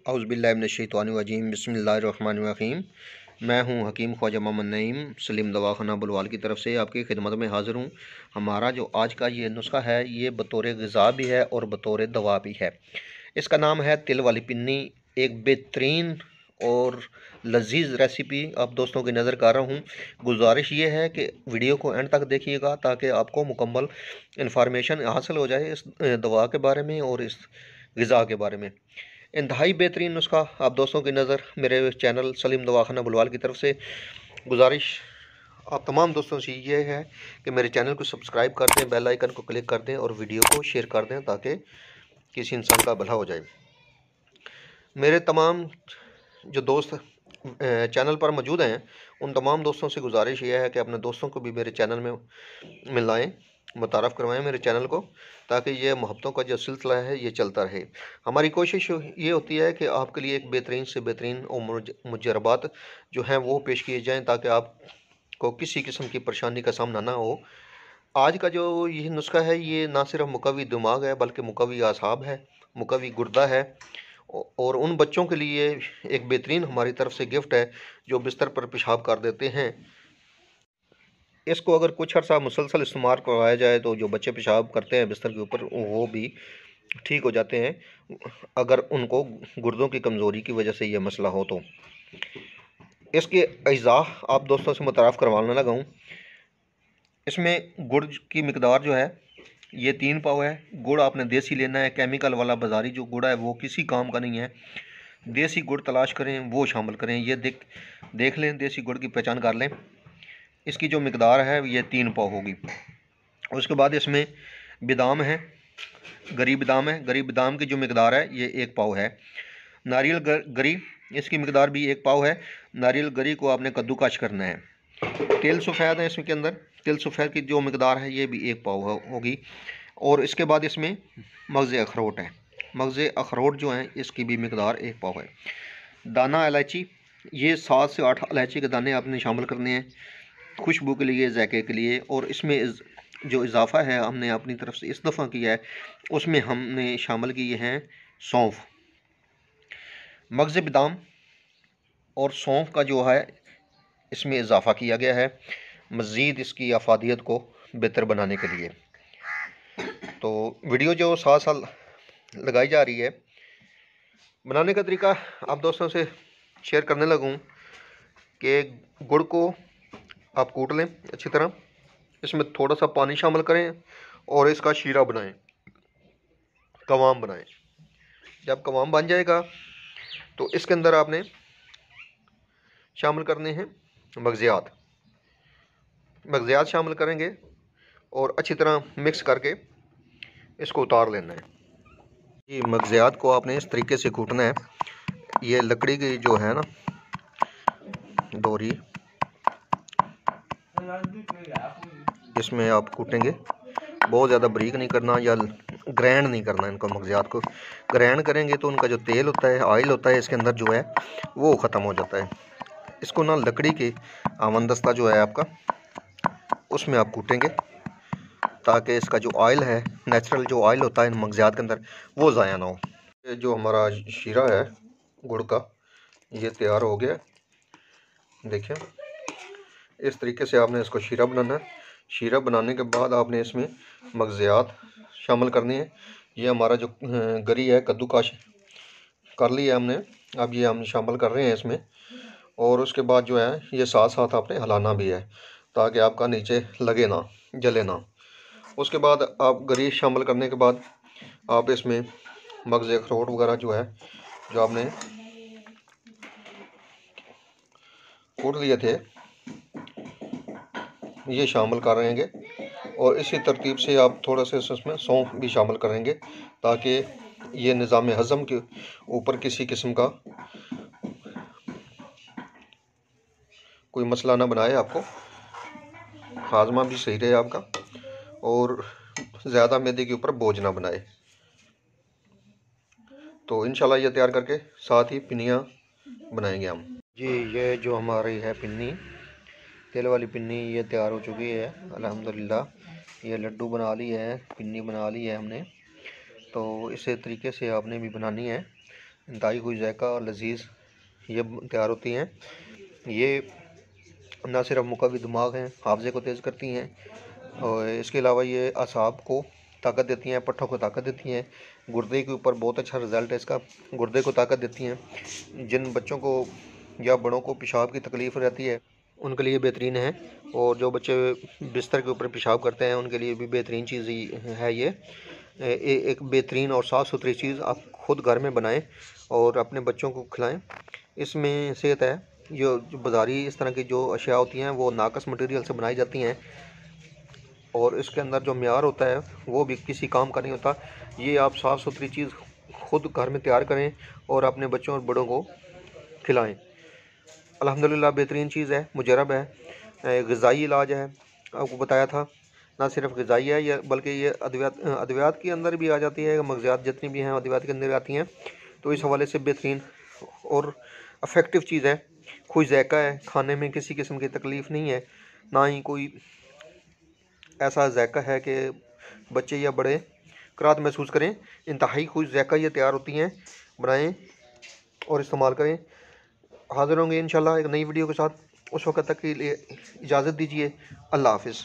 औज़ुबिल्लाहि बिस्मिल्लाहिर्रहमानिर्रहीम। मैं हूं हकीम ख्वाजा मोहम्मद नईम सलीम दवाखाना बुलवाल की तरफ से आपकी खिदमत में हाज़िर हूं। हमारा जो आज का ये नुस्खा है ये बतौर ग़िज़ा भी है और बतौर दवा भी है। इसका नाम है तिल वाली पिन्नी। एक बेहतरीन और लजीज़ रेसिपी आप दोस्तों की नज़र कर रहा हूँ। गुजारिश ये है कि वीडियो को एंड तक देखिएगा ताकि आपको मुकम्मल इन्फॉर्मेशन हासिल हो जाए इस दवा के बारे में और इस ग़िज़ा के बारे में। इंतहाई बेहतरीन नुस्खा आप दोस्तों की नज़र मेरे चैनल सलीम दवाखाना बुलवाल की तरफ से। गुजारिश आप तमाम दोस्तों से ये है कि मेरे चैनल को सब्सक्राइब कर दें, बेल आइकन को क्लिक कर दें और वीडियो को शेयर कर दें ताकि किसी इंसान का भला हो जाए। मेरे तमाम जो दोस्त चैनल पर मौजूद हैं उन तमाम दोस्तों से गुजारिश ये है कि अपने दोस्तों को भी मेरे चैनल में मिलाएं, मुतारफ़ करवाएं मेरे चैनल को, ताकि ये मोहब्बतों का जो सिलसिला है ये चलता रहे। हमारी कोशिश ये होती है कि आपके लिए एक बेहतरीन से बेहतरीन और मुजरबात जो हैं वो पेश किए जाएं ताकि आपको किसी किस्म की परेशानी का सामना ना हो। आज का जो ये नुस्खा है ये ना सिर्फ मुकव्वी दिमाग है बल्कि मुकव्वी आसाब है, मुकव्वी गुर्दा है और उन बच्चों के लिए एक बेहतरीन हमारी तरफ से गिफ्ट है जो बिस्तर पर पेशाब कर देते हैं। इसको अगर कुछ अर्सा मुसलसल इस्तेमाल करवाया जाए तो जो बच्चे पेशाब करते हैं बिस्तर के ऊपर वो भी ठीक हो जाते हैं, अगर उनको गुर्दों की कमज़ोरी की वजह से ये मसला हो तो। इसके अज्जा आप दोस्तों से मुतारफ़ करवाने लगा हूँ। इसमें गुड़ की मिकदार जो है ये 3 पाव है। गुड़ आपने देसी लेना है, केमिकल वाला बाज़ारी जो गुड़ है वो किसी काम का नहीं है। देसी गुड़ तलाश करें, वो शामिल करें। ये देख लें, देसी गुड़ की पहचान कर लें। इसकी जो मिकदार है ये 3 पाव होगी। उसके बाद इसमें बादाम है, गरी बादाम है। गरी बादाम की जो मिकदार है ये 1 पाव है। नारियल गरी, इसकी मिकदार भी 1 पाव है। नारियल गरी को आपने कद्दूकश करना है। तिल सफ़ेद है इसके अंदर, तिल सफ़ेद की जो मिकदार है ये भी 1 पाव होगी। और इसके बाद इसमें मगज़ अखरोट है। मगज़ अखरोट जो है इसकी भी मिकदार 1 पाव है। दाना इलायची, ये 7 से 8 इलायची के दाने आपने शामिल करने हैं खुशबू के लिए, ज़ायके के लिए। और इसमें जो इजाफ़ा है हमने अपनी तरफ से इस दफ़ा किया है उसमें हमने शामिल किए हैं सौंफ। मगज़ बादाम और सौंफ का जो है इसमें इजाफ़ा किया गया है मज़ीद इसकी अफादियत को बेहतर बनाने के लिए। तो वीडियो जो साथ साथ लगाई जा रही है, बनाने का तरीका आप दोस्तों से शेयर करने लगूँ कि गुड़ को आप कूट लें अच्छी तरह, इसमें थोड़ा सा पानी शामिल करें और इसका शीरा बनाएं, कवाम बनाएं। जब कवाम बन जाएगा तो इसके अंदर आपने शामिल करने हैं मगज़ियात शामिल करेंगे और अच्छी तरह मिक्स करके इसको उतार लेना है। ये मगज़ियात को आपने इस तरीके से कूटना है। ये लकड़ी की जो है ना डोरी, इसमें आप कूटेंगे। बहुत ज़्यादा बारीक नहीं करना या ग्रैंड नहीं करना इनको। मगज़ियात को ग्रैंड करेंगे तो उनका जो तेल होता है, ऑयल होता है इसके अंदर जो है वो ख़त्म हो जाता है। इसको ना लकड़ी के आमन-दस्ता जो है आपका उसमें आप कूटेंगे ताकि इसका जो ऑयल है, नेचुरल जो ऑयल होता है इन मगज़ियात के अंदर, वो ज़ाया ना हो। ये जो हमारा शीरा है गुड़ का ये तैयार हो गया। देखिए इस तरीके से आपने इसको शीरा बनाना है। शीरा बनाने के बाद आपने इसमें मगज़ियात शामिल करनी है। ये हमारा जो गरी है कद्दूकश कर लिया हमने, अब ये हम शामिल कर रहे हैं इसमें। और उसके बाद जो है ये साथ साथ आपने हिलाना भी है ताकि आपका नीचे लगे ना, जले ना। उसके बाद आप गरी शामिल करने के बाद आप इसमें मगज़ अखरोट वगैरह जो है जो आपने कूट लिए थे ये शामिल कर रहेंगे। और इसी तरतीब से आप थोड़ा सा इसमें सौंफ भी शामिल करेंगे ताकि ये निज़ाम हज़म के ऊपर किसी किस्म का कोई मसला ना बनाए, आपको हाजमा भी सही रहे आपका और ज़्यादा मैदे के ऊपर बोझ ना बनाए। तो इंशाल्लाह ये तैयार करके साथ ही पिन्नियाँ बनाएंगे हम। जी ये जो हमारी है पिन्नी, तेल वाली पिन्नी, ये तैयार हो चुकी है अल्हम्दुलिल्लाह। ये लड्डू बना लिए हैं, पिन्नी बना ली है हमने। तो इसी तरीके से आपने भी बनानी है। इंतहाई खुश ज़ायक़ा और लजीज़ ये तैयार होती हैं। ये न सिर्फ मुकव्वी दिमाग हैं, हाफ़ज़े को तेज़ करती हैं, और इसके अलावा ये असाब को ताकत देती हैं, पट्ठों को ताकत देती हैं, गुर्दे के ऊपर बहुत अच्छा रिज़ल्ट है इसका, गुर्दे को ताकत देती हैं। जिन बच्चों को या बड़ों को पेशाब की तकलीफ़ रहती है उनके लिए बेहतरीन है, और जो बच्चे बिस्तर के ऊपर पेशाब करते हैं उनके लिए भी बेहतरीन चीज़ ही है ये। एक बेहतरीन और साफ़ सुथरी चीज़ आप ख़ुद घर में बनाएं और अपने बच्चों को खिलाएं। इसमें सेहत है। जो बाज़ारी इस तरह की जो अशिया होती हैं वो नाकस मटेरियल से बनाई जाती हैं, और इसके अंदर जो म्यार होता है वो भी किसी काम का नहीं होता। ये आप साफ़ सुथरी चीज़ ख़ुद घर में तैयार करें और अपने बच्चों और बड़ों को खिलाएं। अल्हम्दुलिल्लाह बेहतरीन चीज़ है, मुजरब है, ग़िज़ाई इलाज है। आपको बताया था, ना सिर्फ ग़िज़ाई है ये, बल्कि ये अद्वियात के अंदर भी आ जाती है, मग़ज़ियात जितनी भी हैं अद्वियात के अंदर आती हैं। तो इस हवाले से बेहतरीन और इफ़ेक्टिव चीज़ है, खुश ज़ायक़ा है, खाने में किसी किस्म की तकलीफ़ नहीं है, ना ही कोई ऐसा ज़ायक़ा है कि बच्चे या बड़े कराहत महसूस करें। इंतहाई खुश ज़ायक़ा ये तैयार होती हैं, बनाएं और इस्तेमाल करें। हाज़िर होंगे इंशाल्लाह एक नई वीडियो के साथ। उस वक़्त तक के लिए इजाज़त दीजिए। अल्लाह हाफ़िज़।